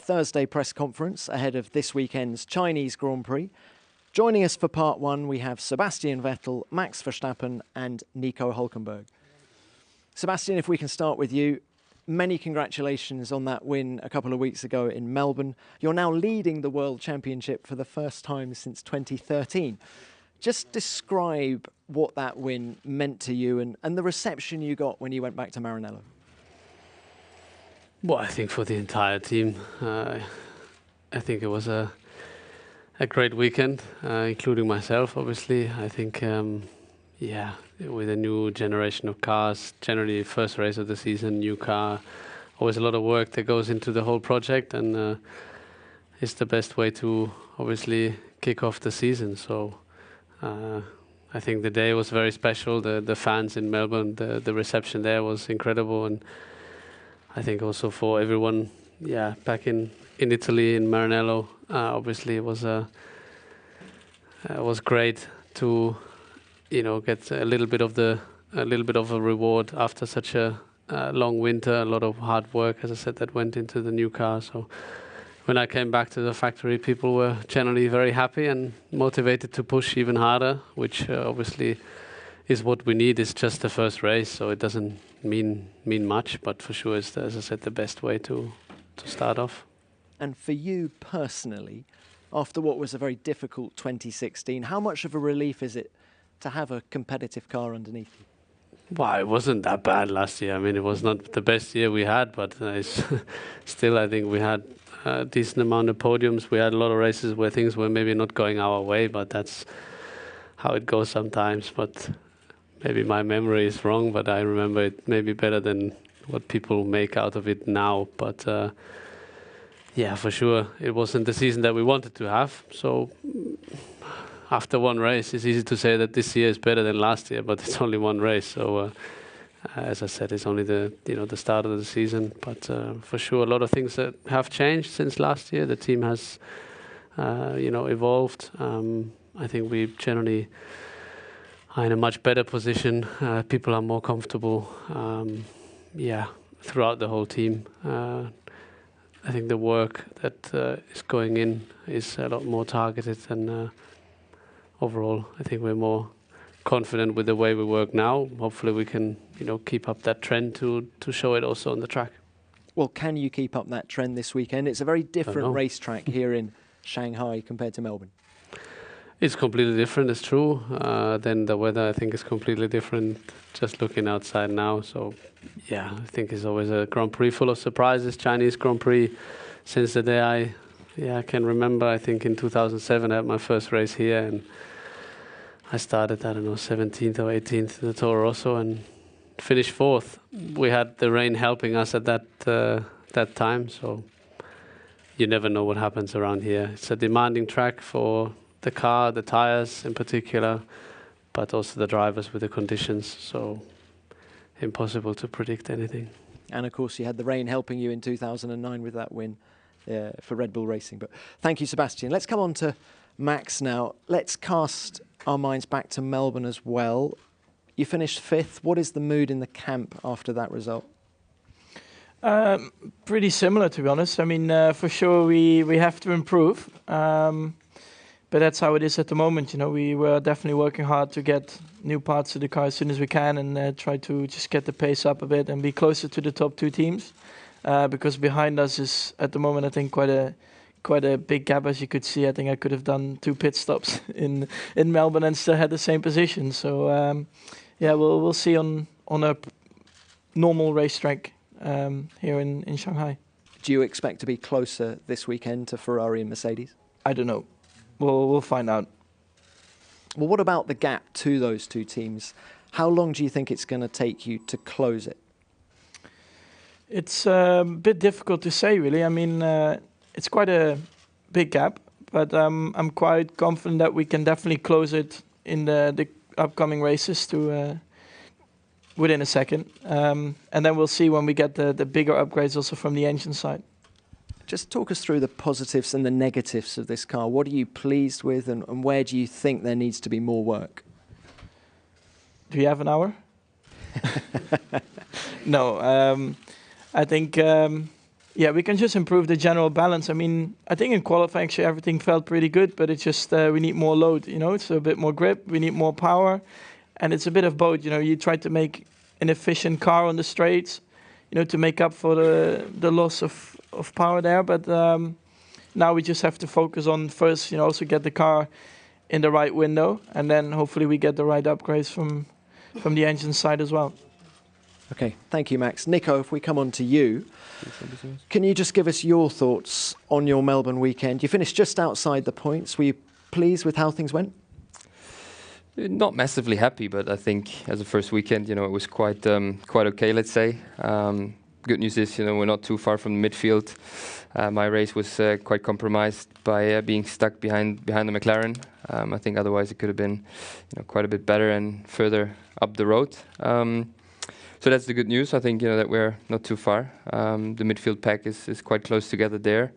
Thursday press conference ahead of this weekend's Chinese Grand Prix. Joining us for part one, we have Sebastian Vettel, Max Verstappen and Nico Hülkenberg. Sebastian, if we can start with you. Many congratulations on that win a couple of weeks ago in Melbourne. You're now leading the World Championship for the first time since 2013. Just describe what that win meant to you and the reception you got when you went back to Maranello. Well, I think for the entire team, I think it was a great weekend, including myself, obviously. I think, with a new generation of cars, generally first race of the season, new car, always a lot of work that goes into the whole project, and it's the best way to obviously kick off the season. So I think the day was very special. The fans in Melbourne, the reception there was incredible, and I think also for everyone, back in Italy, in Maranello, obviously it was great to, get a little bit of a reward after such a long winter, a lot of hard work, as I said, that went into the new car. So when I came back to the factory, people were generally very happy and motivated to push even harder, which obviously is what we need. It's just the first race, so it doesn't mean much, but for sure it's, as I said, the best way to start off. And for you personally, after what was a very difficult 2016, how much of a relief is it to have a competitive car underneath you? Well, it wasn't that bad last year. I mean, it was not the best year we had, but still, I think we had a decent amount of podiums. We had a lot of races where things were maybe not going our way, but that's how it goes sometimes. But maybe my memory is wrong, but I remember it maybe better than what people make out of it now. But for sure, it wasn't the season that we wanted to have. So after one race, it's easy to say that this year is better than last year, but it's only one race. So as I said, it's only the start of the season. But for sure, a lot of things that have changed since last year. The team has evolved. I think we generally are in a much better position. People are more comfortable. Throughout the whole team. I think the work that is going in is a lot more targeted, and overall, I think we're more confident with the way we work now. Hopefully, we can keep up that trend to show it also on the track. Well, can you keep up that trend this weekend? It's a very different racetrack here in Shanghai compared to Melbourne. It's completely different, it's true. Then the weather, I think, is completely different, just looking outside now. So, I think it's always a Grand Prix full of surprises, Chinese Grand Prix. Since the day I can remember, I think in 2007 I had my first race here, and I started, 17th or 18th in the Toro Rosso and finished 4th. We had the rain helping us at that time, so you never know what happens around here. It's a demanding track for the car, the tires in particular, but also the drivers with the conditions, so impossible to predict anything. And of course you had the rain helping you in 2009 with that win for Red Bull Racing. But thank you, Sebastian. Let's come on to Max now. Let's cast our minds back to Melbourne as well. You finished 5th. What is the mood in the camp after that result? Pretty similar, to be honest. I mean, for sure we have to improve. But that's how it is at the moment. We were definitely working hard to get new parts to the car as soon as we can, and try to just get the pace up a bit and be closer to the top 2 teams. Because behind us is, at the moment, I think quite a big gap, as you could see. I think I could have done 2 pit stops in Melbourne and still had the same position. So we'll see on a normal racetrack here in Shanghai. Do you expect to be closer this weekend to Ferrari and Mercedes? I don't know. We'll find out. Well, what about the gap to those 2 teams? How long do you think it's going to take you to close it? It's a bit difficult to say, really. I mean, it's quite a big gap, but I'm quite confident that we can definitely close it in the upcoming races within a second. And then we'll see when we get the bigger upgrades also from the engine side. Just talk us through the positives and the negatives of this car. What are you pleased with, and where do you think there needs to be more work? Do you have an hour? No, I think Yeah, we can just improve the general balance. I mean, I think in qualifying actually everything felt pretty good, but it's just we need more load, you know, it's a bit more grip, we need more power, and it's a bit of both, you know, you try to make an efficient car on the straights, you know, to make up for the loss of power there, but now we just have to focus on first, you know, also get the car in the right window, and then hopefully we get the right upgrades from the engine side as well. Okay, thank you, Max. Nico, if we come on to you, can you just give us your thoughts on your Melbourne weekend? You finished just outside the points. Were you pleased with how things went? Not massively happy, but I think as a first weekend, you know, it was quite okay, let's say. Good news is, you know, we're not too far from the midfield. My race was quite compromised by being stuck behind the McLaren. I think otherwise it could have been, you know, quite a bit better and further up the road. So that's the good news. I think, you know, that we're not too far. The midfield pack is quite close together there.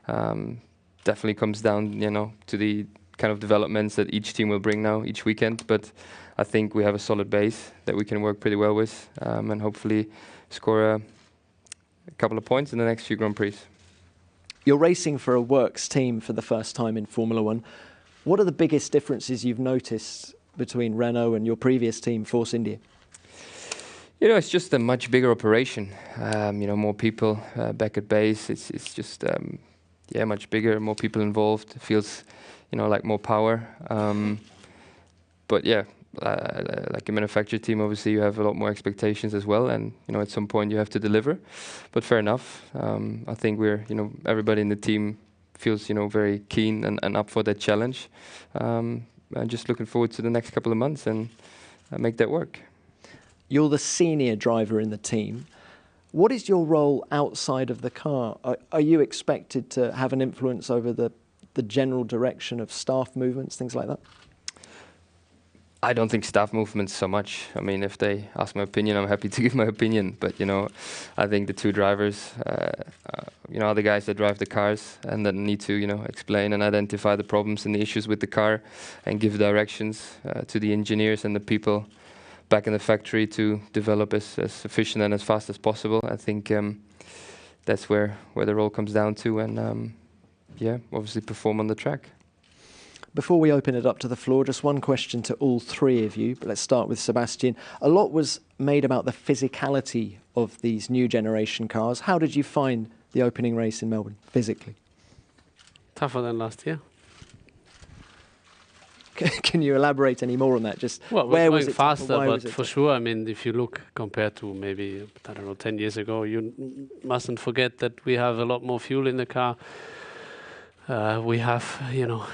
Definitely comes down, you know, to the kind of developments that each team will bring now each weekend. But I think we have a solid base that we can work pretty well with, and hopefully score a couple of points in the next few Grand Prix. You're racing for a works team for the first time in Formula One. What are the biggest differences you've noticed between Renault and your previous team, Force India? You know, it's just a much bigger operation. You know, more people back at base. It's just much bigger, more people involved. It feels, you know, like more power. But yeah, like a manufacturer team, obviously you have a lot more expectations as well, and you know, at some point you have to deliver. But fair enough. I think we're, you know, everybody in the team feels, you know, very keen and up for that challenge. I'm just looking forward to the next couple of months and make that work. You're the senior driver in the team. What is your role outside of the car? Are you expected to have an influence over the general direction of staff movements, things like that? I don't think staff movements so much. I mean, if they ask my opinion, I'm happy to give my opinion. But, you know, I think the two drivers, you know, are the guys that drive the cars and that need to, you know, explain and identify the problems and the issues with the car and give directions to the engineers and the people back in the factory to develop as efficient and as fast as possible. I think that's where the role comes down to, and yeah, obviously perform on the track. Before we open it up to the floor, just one question to all three of you, but let's start with Sebastian. A lot was made about the physicality of these new generation cars. How did you find the opening race in Melbourne, physically? Tougher than last year. Can you elaborate any more on that? Just well, where we're was going it faster, tougher? but for sure, I mean, if you look compared to maybe, I don't know, 10 years ago, you mustn't forget that we have a lot more fuel in the car. We have, you know,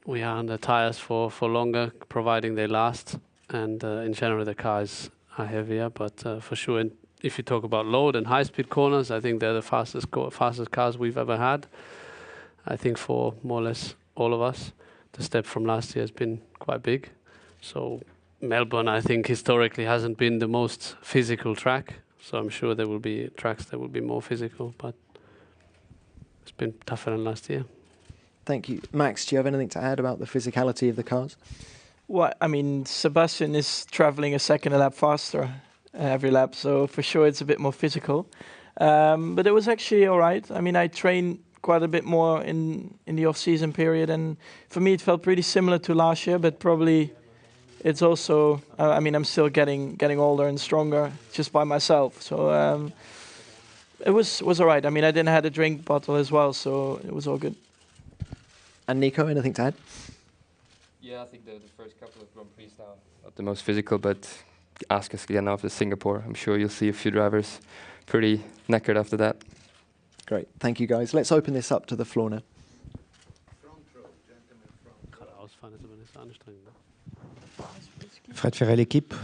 we are on the tires for longer, providing they last. And in general, the cars are heavier, but for sure, if you talk about load and high-speed corners, I think they're the fastest cars we've ever had. I think for more or less all of us. The step from last year has been quite big. So Melbourne, I think, historically hasn't been the most physical track. So I'm sure there will be tracks that will be more physical, but it's been tougher than last year. Thank you. Max, do you have anything to add about the physicality of the cars? Well, I mean, Sebastian is traveling a second a lap faster every lap, so for sure it's a bit more physical. But it was actually all right. I mean, I trained quite a bit more in the off-season period, and for me it felt pretty similar to last year, but probably it's also, I mean, I'm still getting older and stronger just by myself, so it was all right. I mean, I didn't have a drink bottle as well, so it was all good. And Nico, anything to add? Yeah, I think the first couple of Grand Prix now, not the most physical, but ask us again after Singapore. I'm sure you'll see a few drivers pretty knackered after that. Great, thank you guys. Let's open this up to the floor now. Fred Ferrel, l'équipe.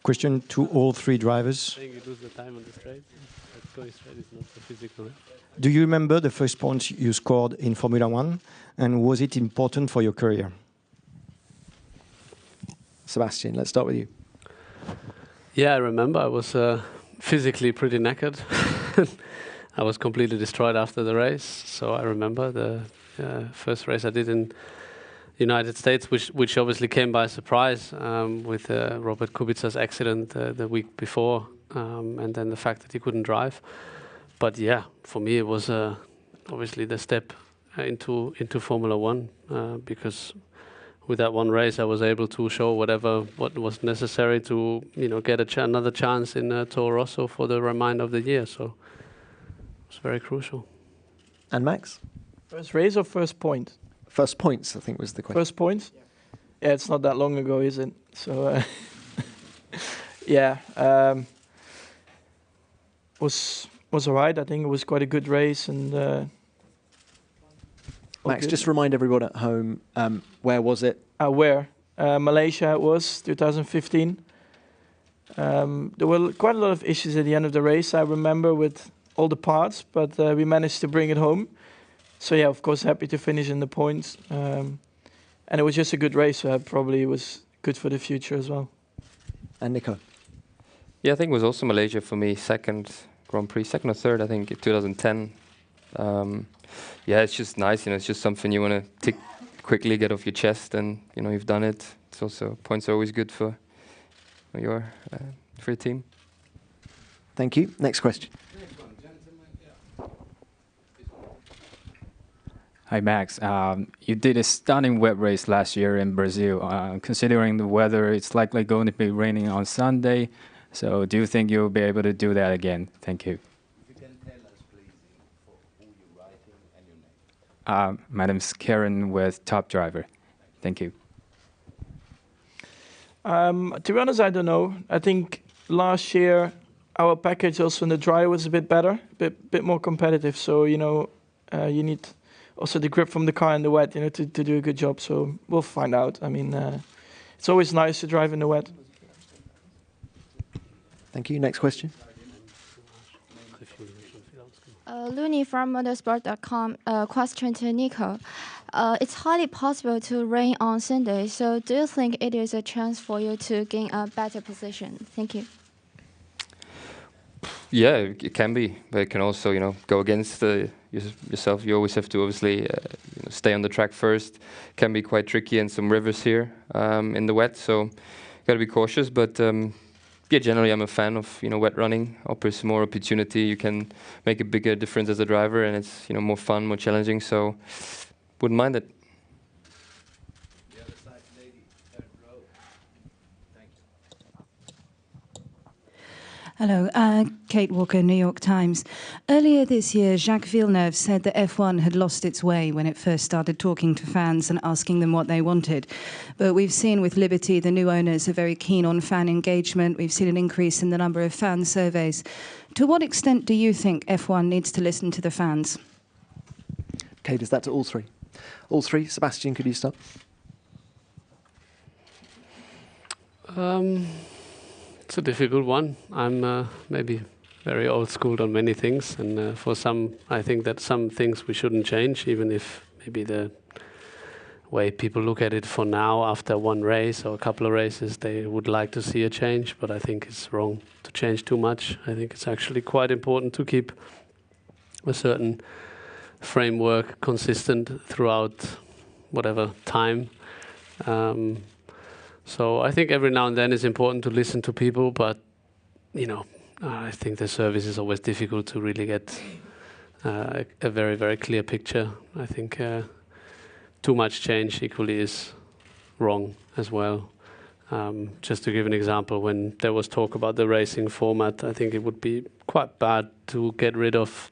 Question to all three drivers. Do you remember the first points you scored in Formula One, and was it important for your career? Sebastian, let's start with you. Yeah, I remember. I was physically pretty knackered. I was completely destroyed after the race. So I remember the first race I did in United States, which obviously came by surprise with Robert Kubica's accident the week before, and then the fact that he couldn't drive. But yeah, for me it was obviously the step into Formula One because with that one race I was able to show what was necessary to get another chance in Toro Rosso for the remainder of the year. So it was very crucial. And Max? First race or first point? First points, I think was the question. First points? Yeah, it's not that long ago, is it? So, yeah, was alright. I think it was quite a good race. And Max, just remind everyone at home, where was it? Where? Malaysia it was, 2015. There were quite a lot of issues at the end of the race, I remember, with all the parts, but we managed to bring it home. So yeah, of course, happy to finish in the points. And it was just a good race, so it probably was good for the future as well. And Nico? Yeah, I think it was also Malaysia for me, second Grand Prix, second or third, I think, in 2010. Yeah, it's just nice, it's just something you want to tick quickly, get off your chest, and you've done it. It's also, points are always good for your team. Thank you. Next question. Hi, Max. You did a stunning wet race last year in Brazil. Considering the weather, it's likely going to be raining on Sunday. So do you think you'll be able to do that again? Thank you. If you can tell us, please, for who you're writing and your name. My name's Karen with Top Driver. Thank you. To be honest, I don't know. I think last year our package also in the dry was a bit better, bit more competitive. So, you need also the grip from the car in the wet, to do a good job. So we'll find out. I mean, it's always nice to drive in the wet. Thank you. Next question. Looney from motorsport.com. Question to Nico. It's highly possible to rain on Sunday. So do you think it is a chance for you to gain a better position? Thank you. Yeah, it can be, but it can also, go against yourself. You always have to obviously stay on the track first. It can be quite tricky, and some rivers here in the wet, so you got to be cautious. But yeah, generally I'm a fan of wet running. Offers more opportunity. You can make a bigger difference as a driver, and it's more fun, more challenging. So wouldn't mind it. The other side, lady, third row. Thank you. Hello, Kate Walker, New York Times. Earlier this year, Jacques Villeneuve said that F1 had lost its way when it first started talking to fans and asking them what they wanted. But we've seen with Liberty, the new owners are very keen on fan engagement. We've seen an increase in the number of fan surveys. To what extent do you think F1 needs to listen to the fans? Kate, is that to all three? All three? Sebastian, could you start? It's a difficult one. I'm maybe very old school on many things, and for some, I think that some things we shouldn't change, even if maybe the way people look at it for now, after one race or a couple of races, they would like to see a change, but I think it's wrong to change too much. I think it's actually quite important to keep a certain framework consistent throughout whatever time. So I think every now and then it's important to listen to people, but I think the service is always difficult to really get a very, very clear picture. I think too much change equally is wrong as well. Just to give an example, when there was talk about the racing format, I think it would be quite bad to get rid of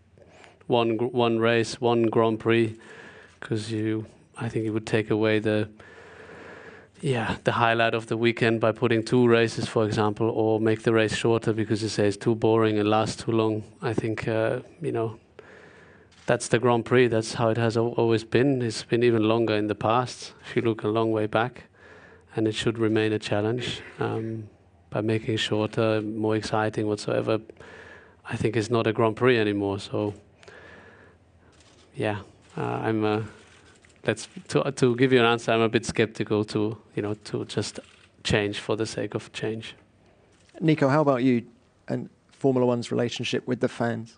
one race, one Grand Prix, because I think it would take away the highlight of the weekend by putting two races, for example, or make the race shorter because you say it's too boring and lasts too long. I think, that's the Grand Prix. That's how it has always been. It's been even longer in the past, if you look a long way back. And it should remain a challenge by making it shorter, more exciting, whatsoever. I think it's not a Grand Prix anymore. So, yeah, to give you an answer, I'm a bit skeptical to just change for the sake of change. Nico, how about you and Formula One's relationship with the fans?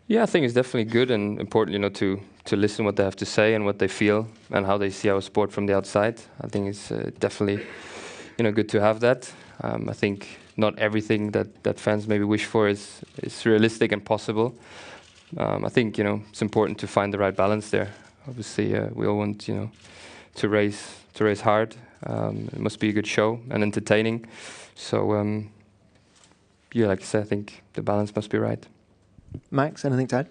Yeah, I think it's definitely good and important, to listen what they have to say and what they feel and how they see our sport from the outside. I think it's definitely, good to have that. I think not everything that fans maybe wish for is realistic and possible. I think it's important to find the right balance there. Obviously, we all want to race hard. It must be a good show and entertaining. So like I said, I think the balance must be right. Max, anything to add?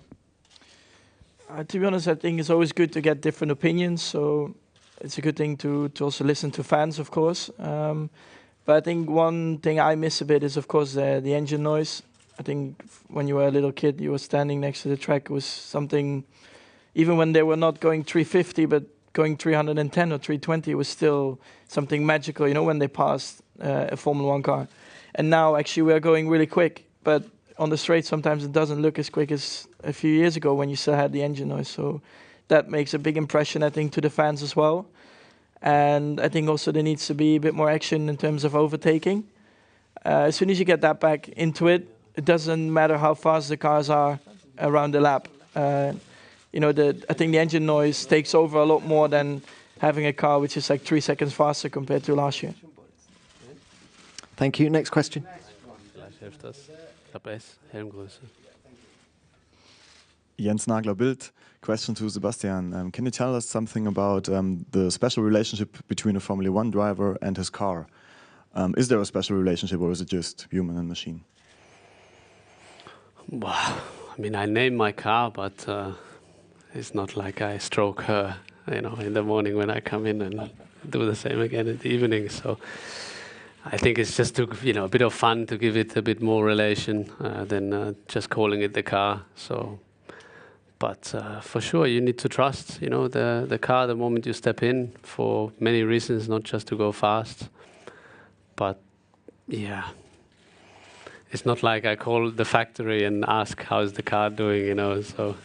To be honest, I think it's always good to get different opinions. So it's a good thing to also listen to fans, of course. But I think one thing I miss a bit is, of course, the engine noise. I think when you were a little kid, you were standing next to the track. It was something, even when they were not going 350, but going 310 or 320, it was still something magical, when they passed a Formula 1 car. And now, actually, we are going really quick. But on the straight, sometimes it doesn't look as quick as a few years ago when you still had the engine noise. So that makes a big impression, I think, to the fans as well. And I think also there needs to be a bit more action in terms of overtaking. As soon as you get that back into it, it doesn't matter how fast the cars are around the lap. I think the engine noise takes over a lot more than having a car which is like 3 seconds faster compared to last year. Thank you. Next question. Jens Nagler, Bild. Question to Sebastian. Can you tell us something about the special relationship between a Formula 1 driver and his car? Is there a special relationship, or is it just human and machine? Well, I name my car, but it's not like I stroke her, in the morning when I come in and do the same again in the evening. So I think it's just a bit of fun to give it a bit more relation than just calling it the car. So, but for sure, you need to trust, the car the moment you step in, for many reasons, not just to go fast. But yeah, it's not like I call the factory and ask how's the car doing, So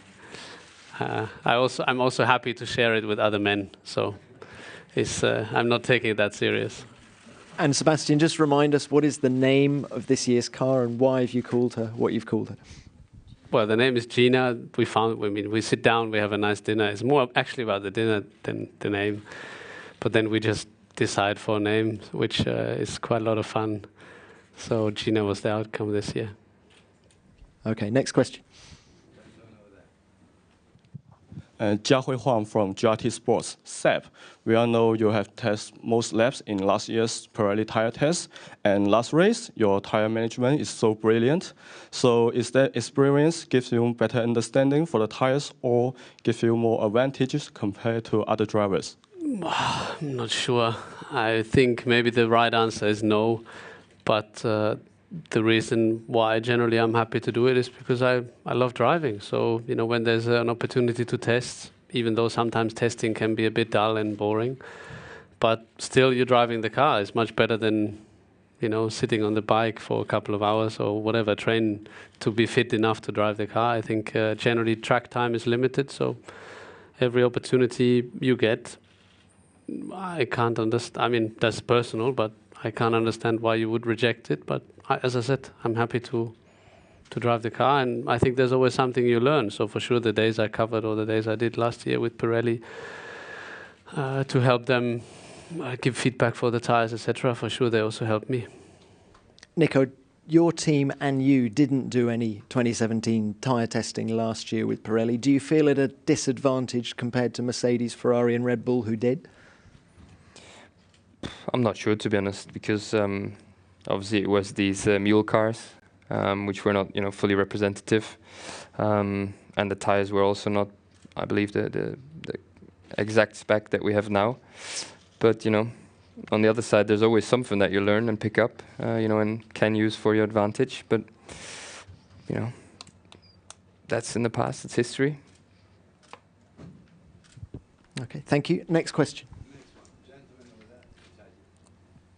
I'm also happy to share it with other men. So I'm not taking it that serious. And Sebastian, just remind us, what is the name of this year's car and why have you called her what you've called her? Well, the name is Gina. We sit down, we have a nice dinner. It's more actually about the dinner than the name. But then we just decide for a name, which is quite a lot of fun. So Gina was the outcome this year. Okay, next question. Jiahui Huang from GRT Sports. Seb, we all know you have tested most laps in last year's Pirelli tire test, and last race, your tire management is so brilliant. So is that experience gives you better understanding for the tires, or give you more advantages compared to other drivers? I'm not sure. I think maybe the right answer is no, but the reason why generally I'm happy to do it is because I love driving. So, when there's an opportunity to test, even though sometimes testing can be a bit dull and boring, but still you're driving the car. It's much better than, sitting on the bike for a couple of hours or whatever, train to be fit enough to drive the car. I think generally track time is limited, so every opportunity you get, I can't understand. That's personal, but I can't understand why you would reject it. But as I said, I'm happy to drive the car, and I think there's always something you learn. So for sure, the days I covered or the days I did last year with Pirelli to help them give feedback for the tires, etc. For sure, they also helped me. Nico, your team and you didn't do any 2017 tyre testing last year with Pirelli. Do you feel at a disadvantage compared to Mercedes, Ferrari and Red Bull who did? I'm not sure, to be honest, because obviously it was these mule cars, which were not, fully representative, and the tires were also not, I believe, the exact spec that we have now. But on the other side, there's always something that you learn and pick up, and can use for your advantage. But that's in the past; it's history. Okay, thank you. Next question.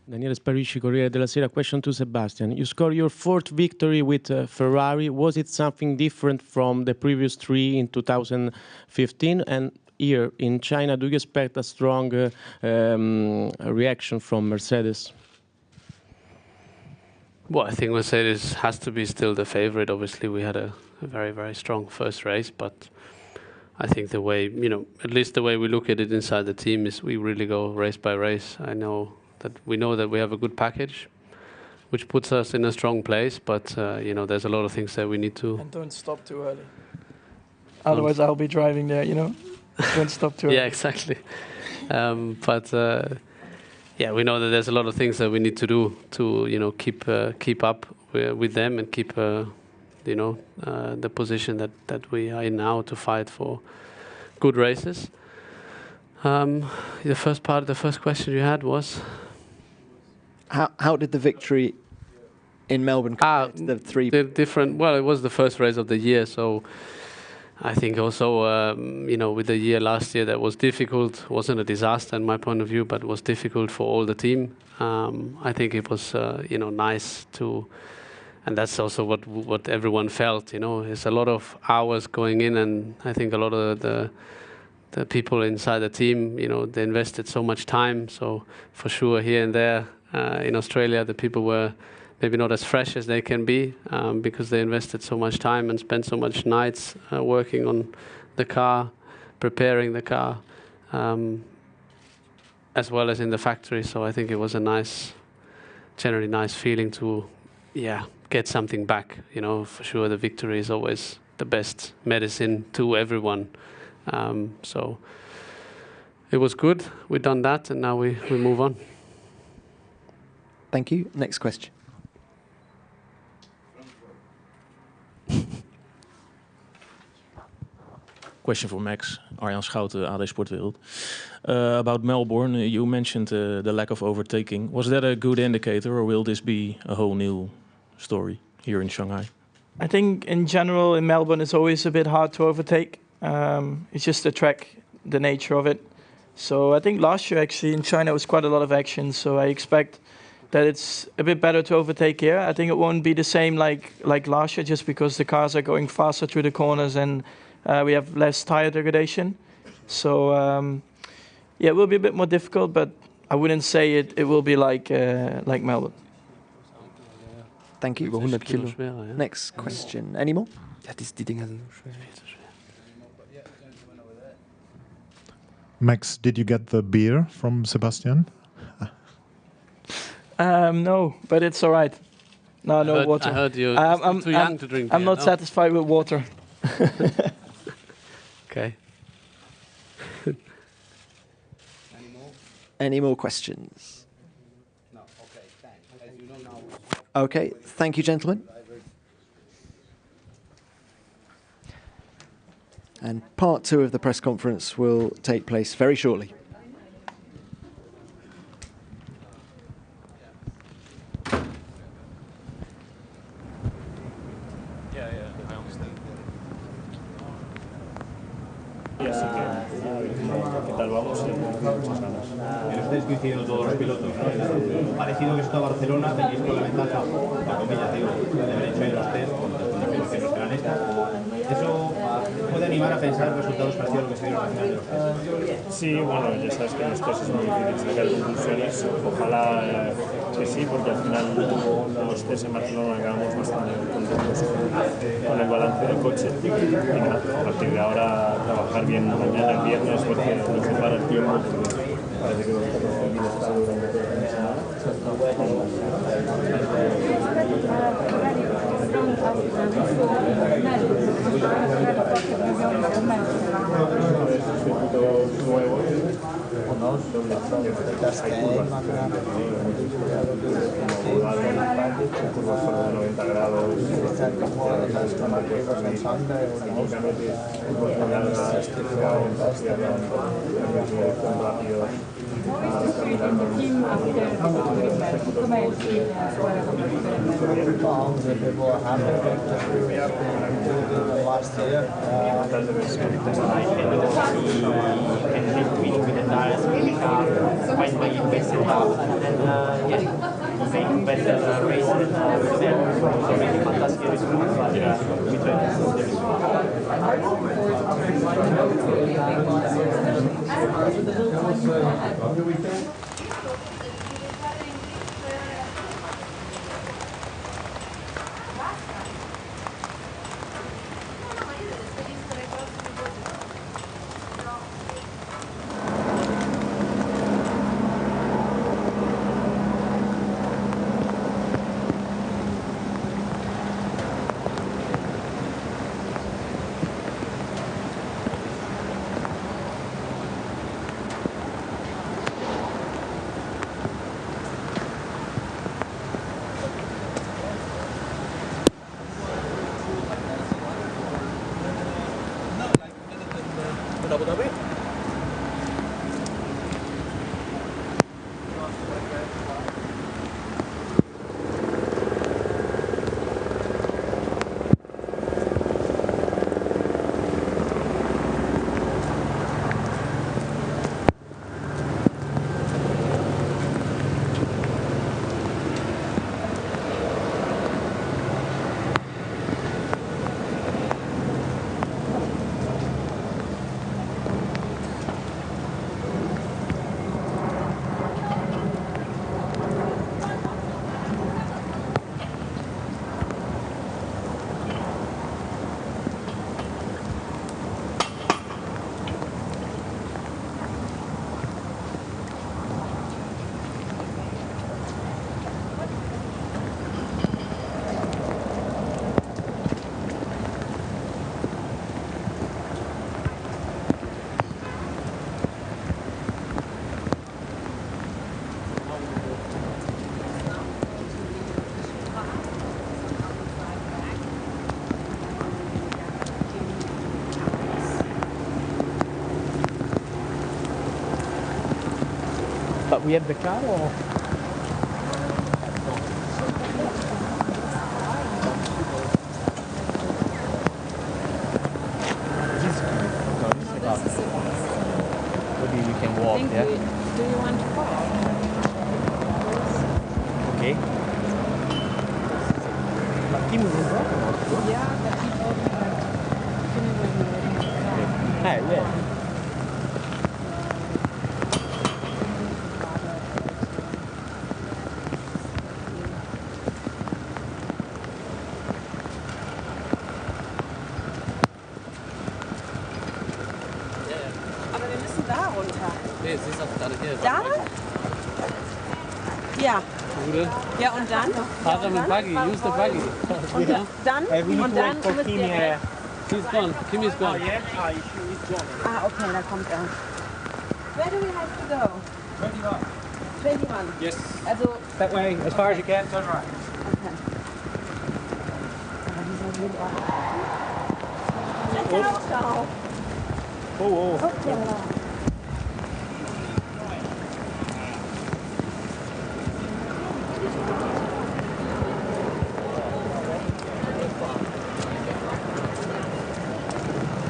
Daniele Sparisci, Corriere della Sera. Question to Sebastian. You scored your 4th victory with Ferrari. Was it something different from the previous 3 in 2015? And here in China, do you expect a strong reaction from Mercedes? Well, I think Mercedes has to be still the favorite. Obviously, we had a very, very strong first race, but I think the way, at least the way we look at it inside the team is we really go race by race. We know that we have a good package. which puts us in a strong place. But you know, there's a lot of things that we need to. And don't stop too early. Otherwise, I'll be driving there. You know, don't stop too early. Yeah, exactly. Yeah, we know that there's a lot of things that we need to do to, you know, keep up with them and keep, you know, the position that we are in now to fight for good races. The first question you had was how did the victory in Melbourne compare to the three? Different. Well, it was the first race of the year, so I think also, you know, with the year last year that was difficult, wasn't a disaster in my point of view, but was difficult for all the team. I think it was, you know, nice to, and that's also what everyone felt. You know, it's a lot of hours going in, and I think a lot of the people inside the team, you know, they invested so much time. So for sure, here and there in Australia, the people were maybe not as fresh as they can be because they invested so much time and spent so much nights working on the car, preparing the car, as well as in the factory. So I think it was a generally nice feeling to, get something back. You know, for sure the victory is always the best medicine to everyone. So it was good. We've done that, and now we move on. Thank you. Next question. Question for Max, Arjan Schouten, AD Sportwereld. About Melbourne, you mentioned the lack of overtaking. Was that a good indicator, or will this be a whole new story here in Shanghai? I think in general in Melbourne it's always a bit hard to overtake. It's just the track, the nature of it. So I think last year actually in China was quite a lot of action. So I expect that it's a bit better to overtake here. I think it won't be the same like last year, just because the cars are going faster through the corners and we have less tire degradation. So it will be a bit more difficult, but I wouldn't say it will be like Melbourne. Thank you. 100 Kilo. Next question. Any more? Max, did you get the beer from Sebastian? No, but it's all right. No water. I heard you're too young to drink beer. I'm not satisfied with water. Okay. Any more questions? No. Okay. Thanks. As you know now. Okay. Thank you, gentlemen. And part 2 of the press conference will take place very shortly. I understand. Y así que, ¿qué tal vamos? Muchas ganas. Pero estáis coincidiendo todos los pilotos, ¿no? Parecido que esto a Barcelona, tenéis con la ventaja, entre comillas, digo, de haber hecho ahí los test con las condiciones que eran estas. Eso puede animar a pensar resultados parecidos a lo que se dieron al final de los test. Sí, bueno, ya sabes que en los test es muy difícil sacar conclusiones. Ojalá que sí, porque al final los test en Barcelona acabamos bastante contentos con el balance del coche. Y nada, a partir de ahora trabajar bien mañana, el viernes, porque no se para el tiempo. Parece que vamos a conseguir bien estable durante toda la semana. Nuevo, doble hay curvas curvas para 90 grados, Last year, when we invested out and make better races, really fantastic results. We try. Abu Dhabi. But we had the car or? Maybe you can walk, yeah? Do you want to walk? Okay. But Kim is in front of us. Yeah, but he told me that Ah, yeah. Aber wir müssen da runter. Nee, sie ist auch gar nicht hier. Da? Ja. Gute. Ja, und dann? Fahrer mit Buggy, use the buggy. Und dann? Und dann müsst ihr... He's gone. Kimmy's gone. Ah, okay, da kommt er. Where do we have to go? 21. 21. Yes. Also... That way, as far as you can, turn right. Okay. Aber dieser geht auch. Ciao. Oh, oh. Okay.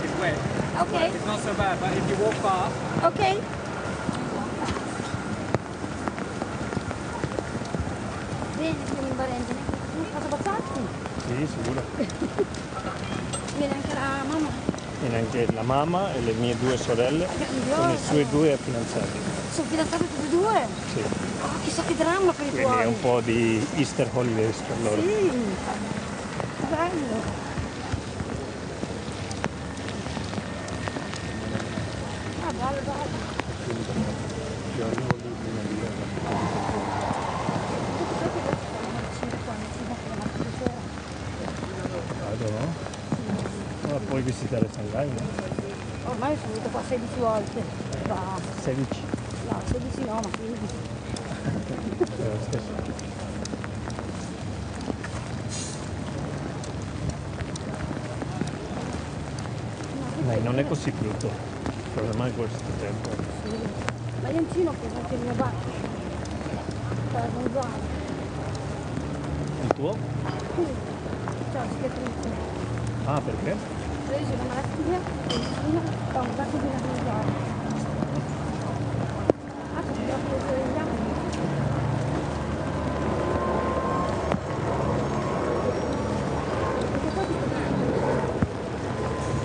It's wet. Okay. It's not so bad, but if you walk fast. Okay. Vedi, in Valente, cosa passati? Sì, sicuro. Viene anche la mamma. Viene anche la mamma e le mie due sorelle con i suoi due fidanzati. Sono fidanzati tutti e due? Sì. Oh, chissà che dramma per i Quindi è tuoi. un po' di Easter Holidays per loro. Sì, che bello. Ah, bello, bello. Vado, no? Ma puoi visitare Shanghai, no? Ormai sono venuta qua 16 volte. Va. 16. No, 16 no, ma 15. È lo stesso. Dai, non è così brutto. Il problema è questo tempo. Sì. Ma io in Cina ho preso anche il mio bagno. Per mangiare. Il tuo? Sì. C'è la cicatrice. Ah, perché? Ho preso una malattia in Cina, ho un sacco di mangiare. Ah, che ti ho preso gli anni. Perché poi ti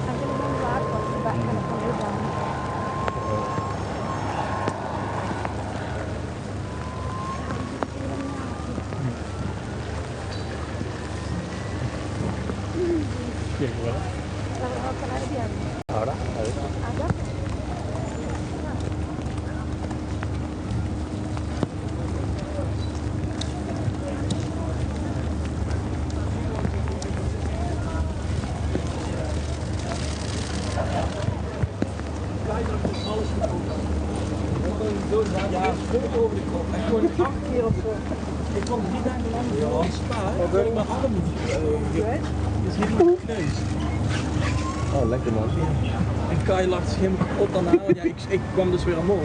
anche non mangiare, poi si beccano con le gambe. Bien, bueno. La voy a poner bien. Ahora, a ver. Allá. Ja, goed over de kop. En gewoon 8 keer op zo. Ik kom niet aan de land in Spa. Dan wil ik mijn arm niet. Het is niet mijn kneus. Oh, lekker man. Kai lacht zich helemaal kapot aan haar. Ja, ik kwam dus weer aan mol.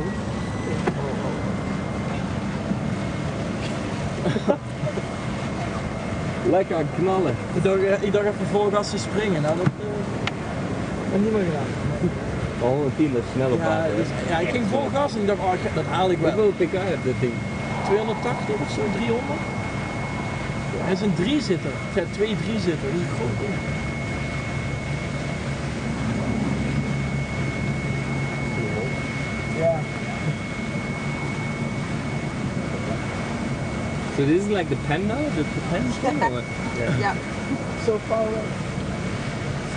Lekker aan knallen. Ik dacht even vol gas te springen. Nou, dat heb ik niet meer gedaan. Oh, een team is snel op ja, ik ging vol gas en ik dacht, dat haal ik wel. Hoeveel pk heb dit ding? 280 of zo, 300. Het is een 3-zitter. Ja, 2 3-zitter. Dat is een groot ding. Ja. So this is like the pen now? The pen thing? Yeah. So far away.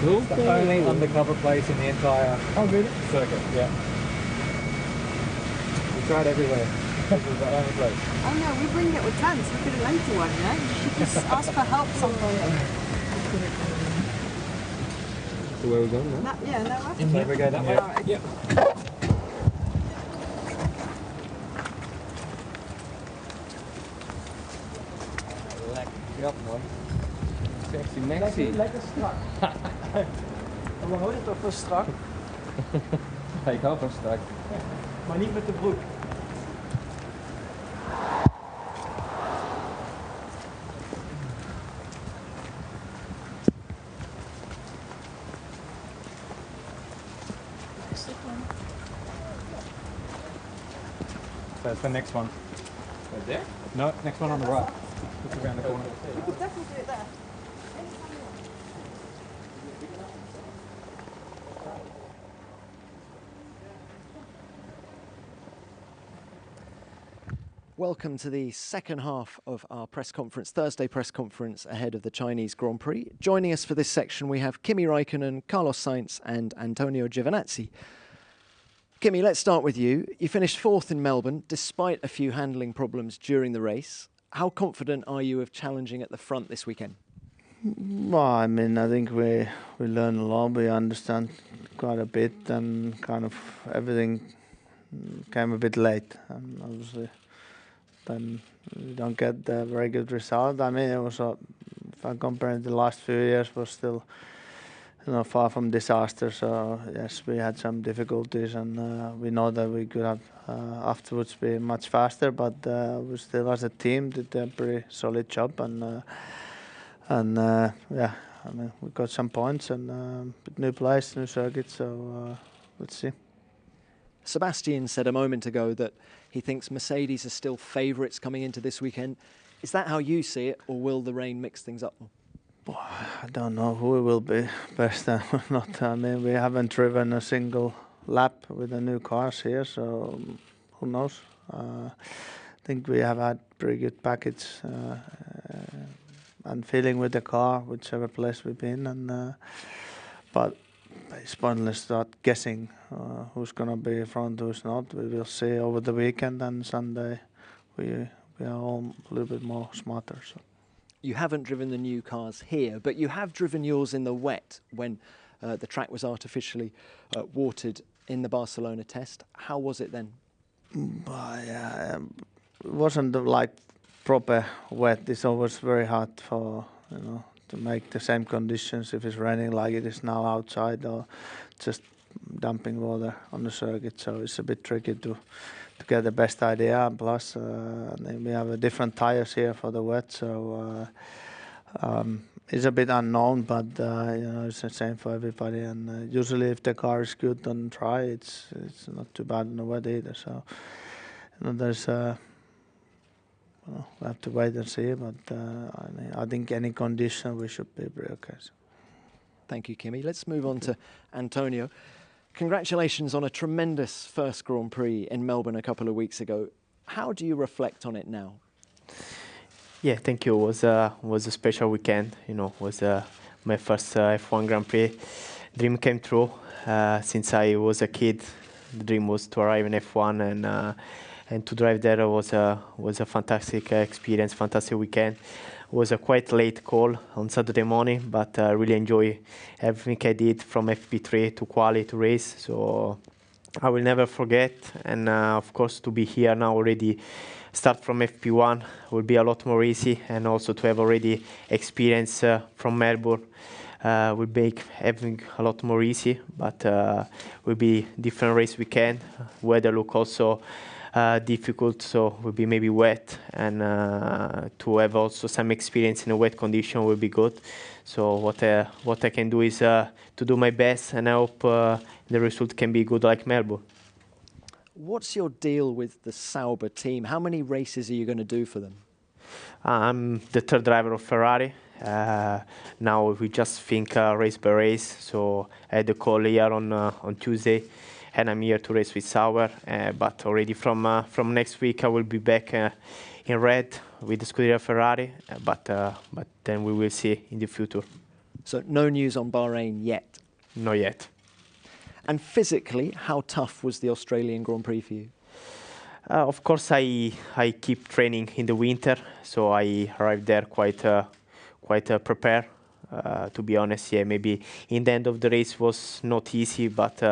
So It's the only undercover place in the entire circuit, yeah. We tried everywhere. This is the only place. Oh no, we bring it with tents. We could have lent you one, you know? You should just ask for help sometime. So where are we going now? Yeah, no, I So we go that way? Alright. Yeah. Lekker man. Sexy Maxi. Lekker strak. En we houden toch wel strak. Ja, ik hou van strak. Maar niet met de broek. So it's the next one. Right there? No, next one on the right. Look around the corner. We could definitely do it there. Welcome to the second half of our press conference, Thursday press conference ahead of the Chinese Grand Prix. Joining us for this section, we have Kimi Räikkönen, Carlos Sainz and Antonio Giovinazzi. Kimi, let's start with you. You finished fourth in Melbourne, despite a few handling problems during the race. How confident are you of challenging at the front this weekend? Well, I mean, I think we learn a lot. We understand quite a bit, and kind of everything came a bit late. And obviously, then we don't get the very good result. I mean, it was, if I compare the last few years, was still, far from disaster. So yes, we had some difficulties, and we know that we could have afterwards be much faster. But we still, as a team, did a pretty solid job, and yeah, I mean, we got some points, and new place, new circuit. So let's see. Sebastian said a moment ago that he thinks Mercedes are still favourites coming into this weekend. Is that how you see it, or will the rain mix things up more? I don't know who will be best and not. I mean, we haven't driven a single lap with the new cars here, so who knows? I think we have had pretty good package and feeling with the car, whichever place we've been. And but it's pointless to start guessing who's going to be front, who's not. We will see over the weekend, and Sunday we are all a little bit more smarter. So. You haven't driven the new cars here, but you have driven yours in the wet when the track was artificially watered in the Barcelona test. How was it then? Yeah, it wasn't like proper wet. It's always very hard for to make the same conditions if it's raining like it is now outside, or just dumping water on the circuit. So it's a bit tricky to get the best idea. Plus, we have different tires here for the wet, so it's a bit unknown. But it's the same for everybody. And usually, if the car is good on dry, it's not too bad in the wet either. So there's. We'll have to wait and see, but I think any condition we should be pretty okay. So. Thank you, Kimi. Let's move on to Antonio. Congratulations on a tremendous first Grand Prix in Melbourne a couple of weeks ago. How do you reflect on it now? Yeah, thank you. It was a special weekend. It was my first F1 Grand Prix. Dream came true. Since I was a kid, the dream was to arrive in F1, and to drive there was a fantastic experience, fantastic weekend. It was a quite late call on Saturday morning, but I really enjoy everything I did from FP3 to quali to race. So I will never forget. And of course, to be here now already, start from FP1 will be a lot more easy, and also to have already experience from Melbourne. will make everything a lot more easy. But will be different race weekend. Weather look also difficult, so will be maybe wet, and to have also some experience in a wet condition will be good. So what I can do is to do my best, and I hope the result can be good like Melbourne. What's your deal with the Sauber team? How many races are you going to do for them? I'm the third driver of Ferrari. Now we just think race by race. So I had a call here on Tuesday, and I'm here to race with Sauber. But already from next week I will be back in red with the Scuderia Ferrari. But then we will see in the future. So no news on Bahrain yet? Not yet. And physically, how tough was the Australian Grand Prix for you? Of course, I keep training in the winter, so I arrived there quite prepared. To be honest, yeah, maybe in the end of the race was not easy, but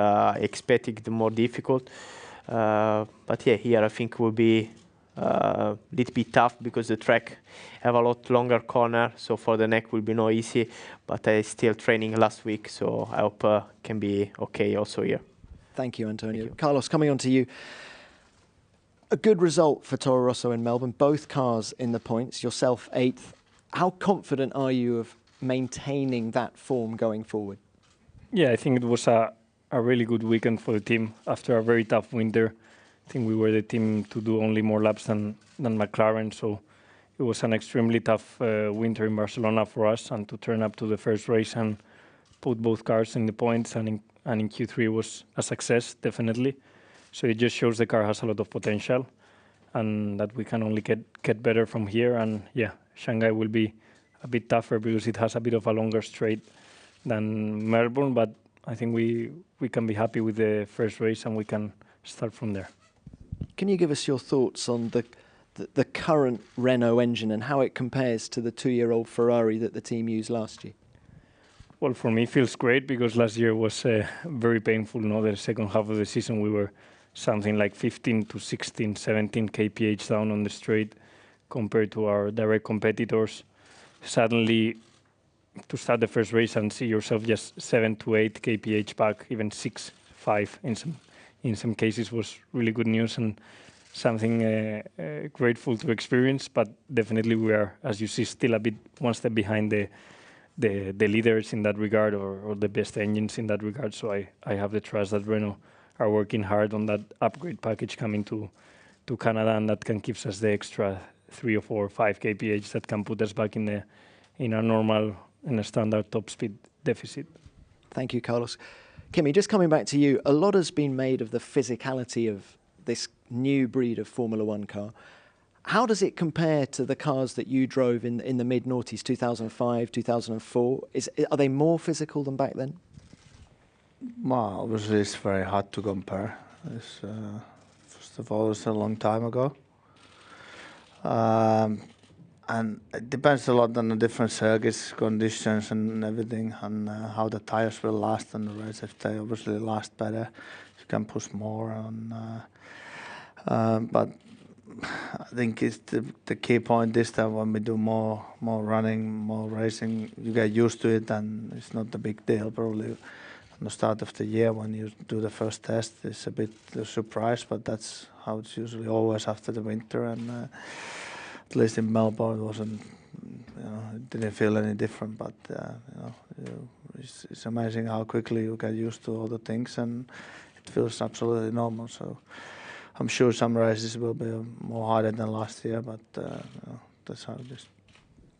expecting the more difficult. But yeah, here I think will be a little bit tough because the track have a lot longer corner, so for the neck will be no easy. But I still training last week, so I hope can be okay also here. Thank you, Antonio. Thank you. Carlos, coming on to you. A good result for Toro Rosso in Melbourne, both cars in the points, yourself 8th. How confident are you of maintaining that form going forward? Yeah, I think it was a really good weekend for the team after a very tough winter. I think we were the team to do only more laps than McLaren, so it was an extremely tough winter in Barcelona for us, and to turn up to the first race and put both cars in the points and in Q3 was a success, definitely. So it just shows the car has a lot of potential and that we can only get better from here. And yeah, Shanghai will be a bit tougher because it has a bit of a longer straight than Melbourne, but I think we can be happy with the first race and we can start from there. Can you give us your thoughts on the current Renault engine and how it compares to the 2-year-old Ferrari that the team used last year? Well, for me, it feels great because last year was very painful. No, the second half of the season, we were something like 15 to 16, 17 kph down on the straight compared to our direct competitors. Suddenly, to start the first race and see yourself just 7 to 8 kph back, even 6, 5 in some cases was really good news and something grateful to experience. But definitely we are, as you see, still a bit one step behind the leaders in that regard or the best engines in that regard. So I have the trust that Renault are working hard on that upgrade package coming to Canada, and that can give us the extra 3 or 4 or 5 kph that can put us back in a normal, in a standard top speed deficit. Thank you, Carlos. Kimi, just coming back to you, a lot has been made of the physicality of this new breed of Formula One car. How does it compare to the cars that you drove in the mid-noughties, 2005, 2004? Are they more physical than back then? Well, obviously it's very hard to compare. First of all, it's a long time ago. And it depends a lot on the different circuits, conditions and everything, and how the tires will last on the race. If they obviously last better, you can push more on. But I think it's the key point is that when we do more running, more racing, you get used to it, and it's not a big deal. Probably on the start of the year when you do the first test, it's a bit a surprise, but that's how it's usually always after the winter. And at least in Melbourne, it wasn't, it didn't feel any different. But it's amazing how quickly you get used to all the things, and it feels absolutely normal. So I'm sure some races will be more harder than last year, but that's how it is.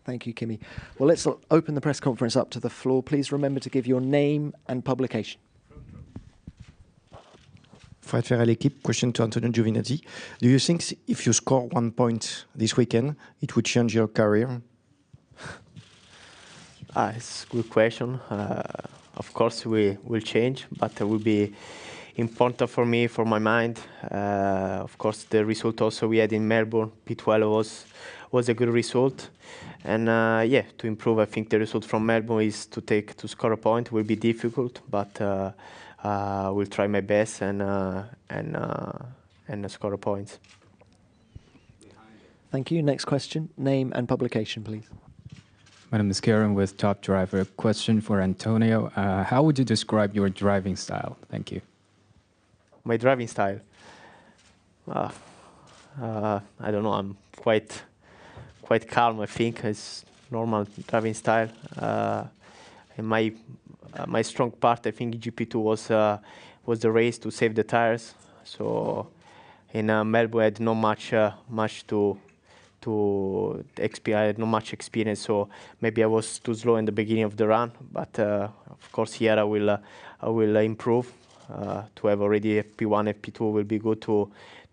Thank you, Kimi. Well, let's open the press conference up to the floor. Please remember to give your name and publication. Fred Ferrer, L'Équipe. Question to Antonio Giovinazzi. Do you think if you score 1 point this weekend, it would change your career? It's a good question. Of course, we will change, but it will be important for me, for my mind. Of course, the result also we had in Melbourne, P12 was a good result. And to improve, I think the result from Melbourne is to score a point. Will be difficult, but will try my best and score a point. Thank you. Next question. Name and publication, please. My name is Kieran with Top Driver. Question for Antonio. How would you describe your driving style? Thank you. My driving style? I don't know. I'm quite calm, I think. It's normal driving style. And my strong part, I think, GP2 was the race to save the tires. So in Melbourne, I had not much to experience. I had not much experience, so maybe I was too slow in the beginning of the run. But of course, here I will improve. To have already FP1, FP2 will be good to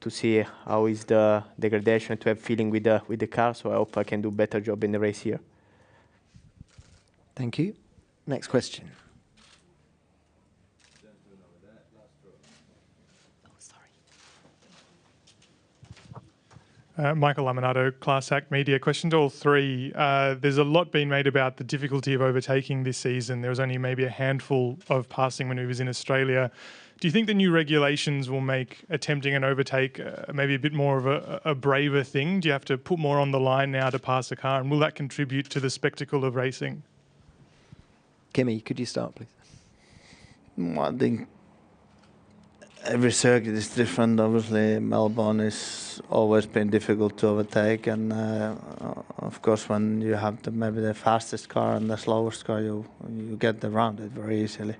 see how is the degradation, to have feeling with the car. So I hope I can do better job in the race here. Thank you. Next question. Michael Laminato, Class Act Media. Question to all three. There's a lot been made about the difficulty of overtaking this season. There was only maybe a handful of passing manoeuvres in Australia. Do you think the new regulations will make attempting an overtake maybe a bit more of a braver thing? Do you have to put more on the line now to pass a car? And will that contribute to the spectacle of racing? Kimi, could you start, please? I think every circuit is different. Obviously, Melbourne has always been difficult to overtake, and of course, when you have maybe the fastest car and the slowest car, you get around it very easily.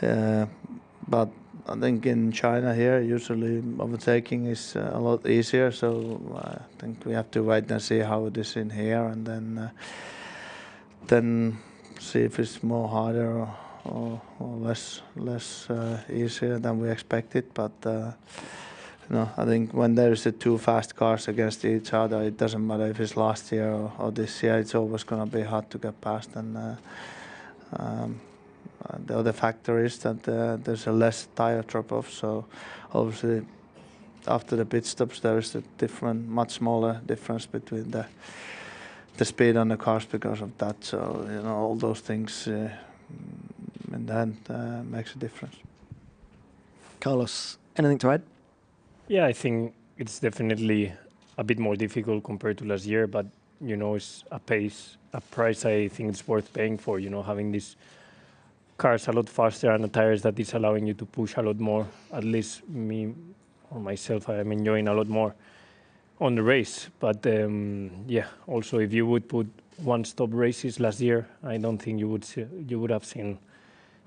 But I think in China here, usually overtaking is a lot easier. So I think we have to wait and see how it is in here, and then see if it's more harder or less easier than we expected. But I think when there's two fast cars against each other, it doesn't matter if it's last year or this year. It's always going to be hard to get past. And the other factor is that there's a less tire drop-off. So obviously, after the pit stops, there is a much smaller difference between the speed on the cars because of that. So all those things in the end makes a difference. Carlos, anything to add? Yeah, I think it's definitely a bit more difficult compared to last year, but it's a price I think it's worth paying for. Having these cars a lot faster and the tires that is allowing you to push a lot more. At least me or myself, I'm enjoying a lot more on the race. But also if you would put one-stop races last year, I don't think you would have seen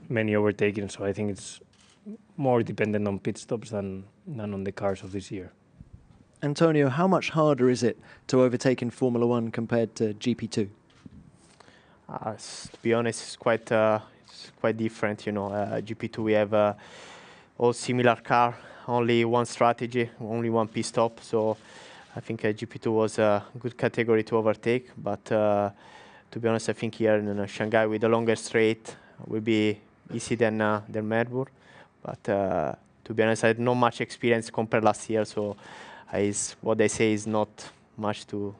many overtaking. So I think it's more dependent on pit stops than on the cars of this year. Antonio, how much harder is it to overtake in Formula One compared to GP2? To be honest, it's quite different. GP2 we have all similar car, only one strategy, only one pit stop. So I think GP2 was a good category to overtake. But to be honest, I think here in Shanghai with the longer straight will be easy than Melbourne. But to be honest, I had not much experience compared last year. So what they say is not much to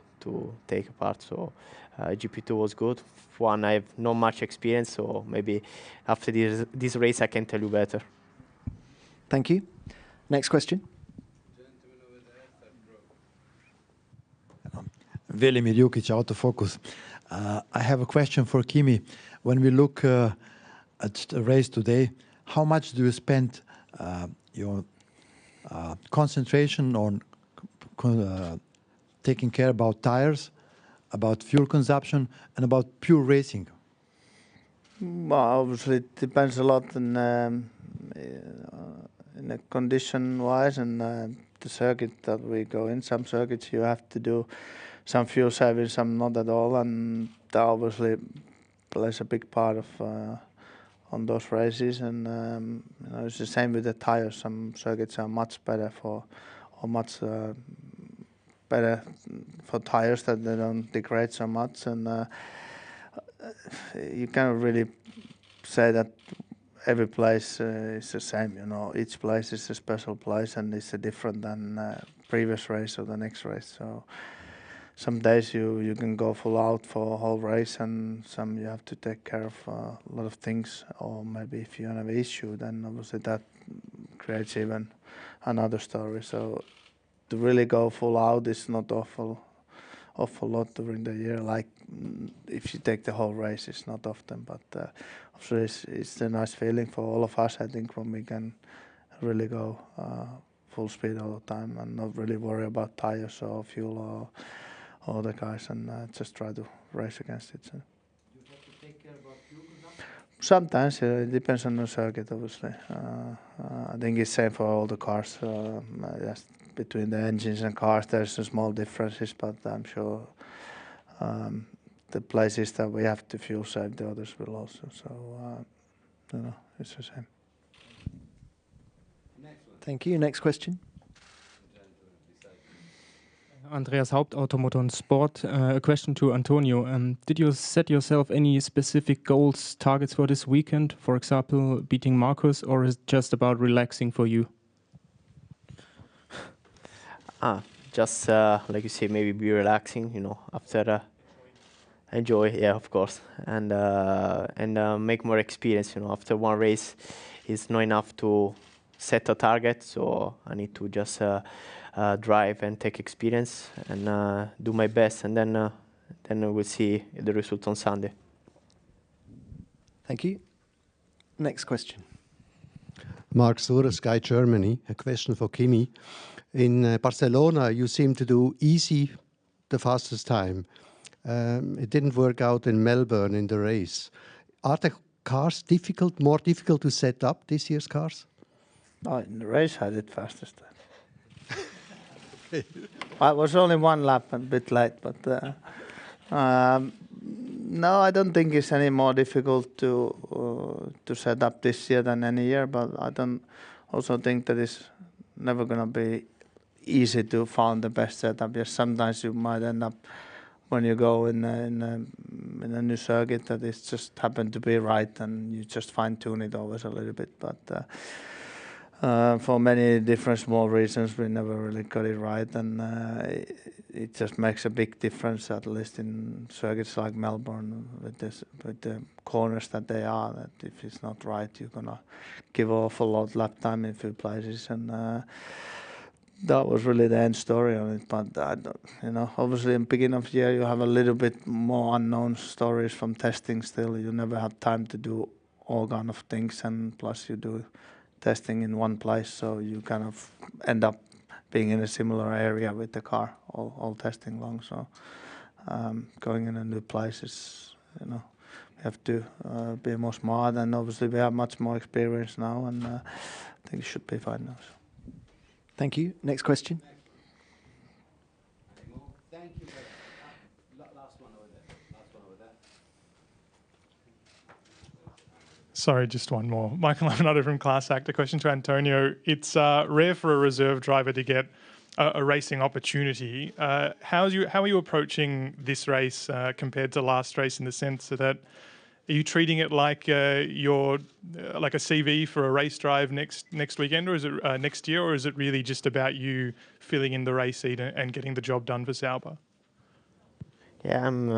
take apart. So GP2 was good. One, I have not much experience, so maybe after this race I can tell you better. Thank you. Next question. Veli Miljukic, Autofocus. I have a question for Kimi. When we look at the race today, how much do you spend your concentration on taking care about tires, about fuel consumption, and about pure racing? Well, obviously it depends a lot in the condition-wise and the circuit that we go in. Some circuits you have to do some fuel saving, some not at all, and that obviously plays a big part of on those races. And it's the same with the tires. Some circuits are much better better for tires that they don't degrade so much, and you can't really say that every place is the same. Each place is a special place and it's different than previous race or the next race. So some days you can go full out for a whole race, and some you have to take care of a lot of things, or maybe if you have an issue, then obviously that creates even another story. So to really go full out is not awful lot during the year. Like if you take the whole race, it's not often, but obviously it's a nice feeling for all of us. I think when we can really go full speed all the time and not really worry about tires or fuel or the guys, and just try to race against it. So. You have to take care about fuel consumption? Sometimes it depends on the circuit, obviously. I think it's same for all the cars. Just between the engines and cars, there's some small differences, but I'm sure the places that we have to fuel save, the others will also. So, it's the same. Thank you. Next question. Andreas Haupt, Automotor and Sport. A question to Antonio. Did you set yourself any specific goals, targets for this weekend? For example, beating Marcus, or is it just about relaxing for you? Just like you say, maybe be relaxing. After enjoy, yeah, of course, and make more experience. After one race, it's not enough to set a target, so I need to just drive and take experience and do my best, and then we'll see the result on Sunday. Thank you. Next question. Mark Surer, Sky Germany. A question for Kimi. In Barcelona, you seem to do easy the fastest time. It didn't work out in Melbourne in the race. Are the cars more difficult to set up, this year's cars? No, in the race I did fastest time. I was only one lap and a bit late, but no, I don't think it's any more difficult to set up this year than any year. But I don't also think that it's never going to be easy to find the best setup. Yes, sometimes you might end up when you go in a new circuit that it's just happened to be right, and you just fine tune it always a little bit, but. For many different small reasons, we never really got it right, and it just makes a big difference, at least in circuits like Melbourne, with the corners that they are. That if it's not right, you're gonna give awful lot lap time in a few places, and that was really the end story of it. But obviously, in the beginning of the year, you have a little bit more unknown stories from testing. Still, you never have time to do all kind of things, and plus you do testing in one place, so you kind of end up being in a similar area with the car, all testing long. So going in a new place is, we have to be more smart, and obviously we have much more experience now, and I think it should be fine now. So. Thank you. Next question. Thank you. Last one over there. Sorry, just one more. Michael Lamonato from Class Act. A question to Antonio. It's rare for a reserve driver to get a racing opportunity. How are you approaching this race compared to last race, in the sense that are you treating it like you're like a CV for a race drive next weekend, or is it next year, or is it really just about you filling in the race seat and getting the job done for Sauber? Yeah, I'm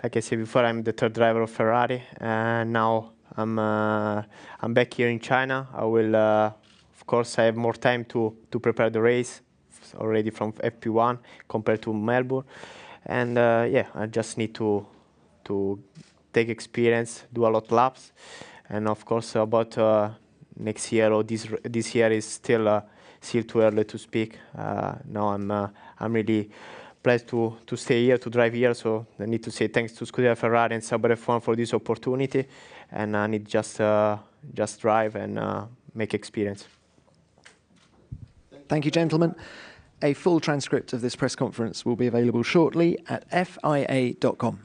like I said before, I'm the third driver of Ferrari, and now I'm back here in China. I will, of course, I have more time to prepare the race already from FP1 compared to Melbourne, and yeah, I just need to take experience, do a lot of laps, and of course about next year or this year is still too early to speak. Now I'm really blessed to stay here, to drive here, so I need to say thanks to Scuderia Ferrari and Sauber F1 for this opportunity, and I need just drive and make experience. Thank you, gentlemen. A full transcript of this press conference will be available shortly at fia.com.